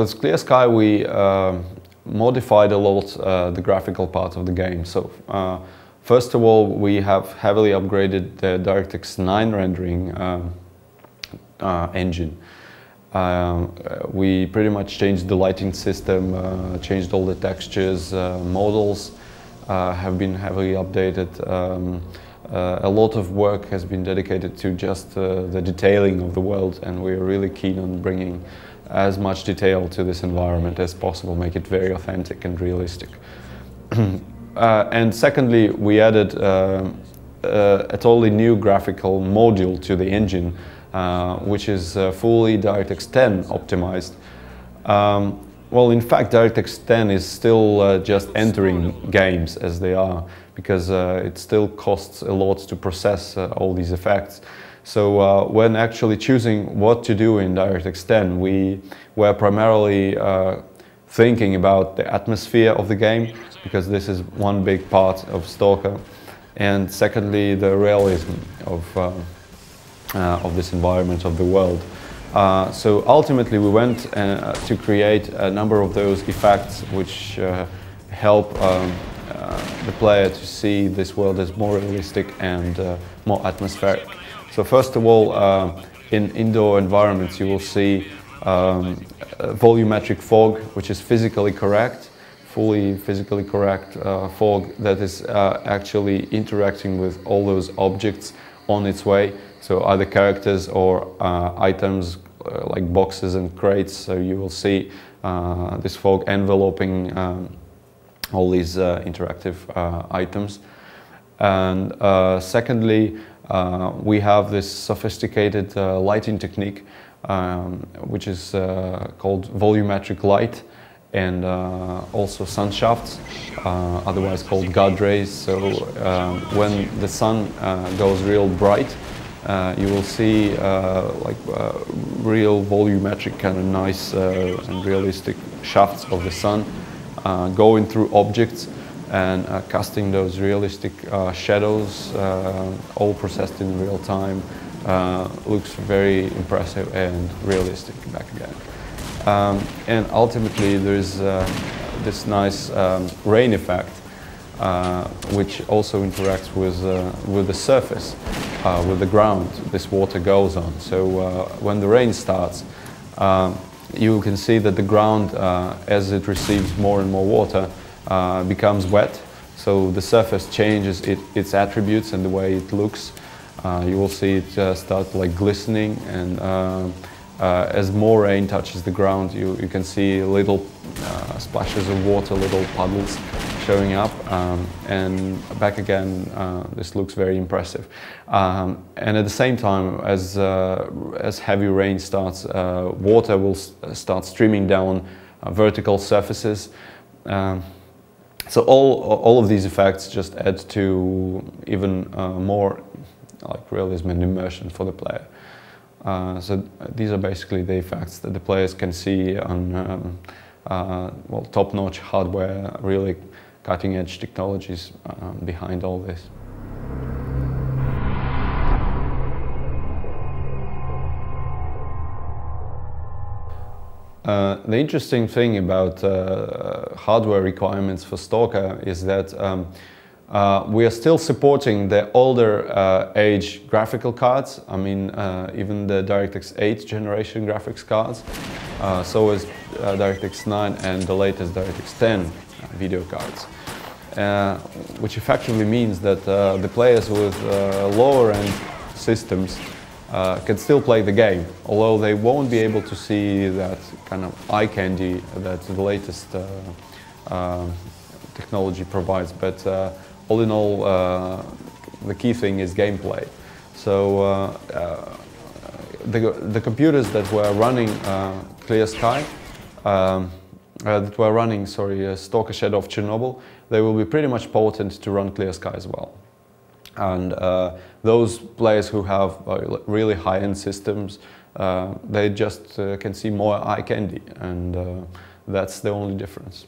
with Clear Sky we modified a lot the graphical part of the game. So first of all, we have heavily upgraded the DirectX 9 rendering engine. We pretty much changed the lighting system, changed all the textures, models have been heavily updated. A lot of work has been dedicated to just the detailing of the world, and we're really keen on bringing as much detail to this environment as possible, make it very authentic and realistic. And secondly, we added a totally new graphical module to the engine, which is fully DirectX 10 optimized. Well, in fact, DirectX 10 is still just entering games as they are, because it still costs a lot to process all these effects. So when actually choosing what to do in DirectX 10, we were primarily thinking about the atmosphere of the game, because this is one big part of Stalker, and secondly, the realism of this environment, of the world. So ultimately we went to create a number of those effects which help the player to see this world as more realistic and more atmospheric. So first of all, in indoor environments you will see volumetric fog, which is physically correct, fully physically correct fog that is actually interacting with all those objects on its way. So either characters or items like boxes and crates. So you will see this fog enveloping all these interactive items. And secondly, we have this sophisticated lighting technique, which is called volumetric light, and also sun shafts, otherwise called God rays. So when the sun goes real bright, you will see real volumetric, kind of nice and realistic shafts of the sun going through objects and casting those realistic shadows, all processed in real time. Looks very impressive and realistic back again. And ultimately there's this nice rain effect, which also interacts with the surface, with the ground this water goes on. So when the rain starts, you can see that the ground, as it receives more and more water, becomes wet. So the surface changes its attributes and the way it looks. You will see it start like glistening, and as more rain touches the ground, you can see little splashes of water, little puddles showing up, and back again, this looks very impressive. And at the same time, as heavy rain starts, water will start streaming down vertical surfaces. So all of these effects just add to even more like realism and immersion for the player. So these are basically the effects that the players can see on well, top-notch hardware, really cutting-edge technologies behind all this. The interesting thing about hardware requirements for Stalker is that we are still supporting the older age graphical cards. I mean, even the DirectX 8 generation graphics cards. So is DirectX 9 and the latest DirectX 10 video cards. Which effectively means that the players with lower end systems can still play the game, although they won't be able to see that kind of eye candy that the latest technology provides. But all in all, the key thing is gameplay. So the computers that were running Clear Sky, that were running, Stalker Shadow of Chernobyl, they will be pretty much potent to run Clear Sky as well. And those players who have really high-end systems, they just can see more eye candy, and that's the only difference.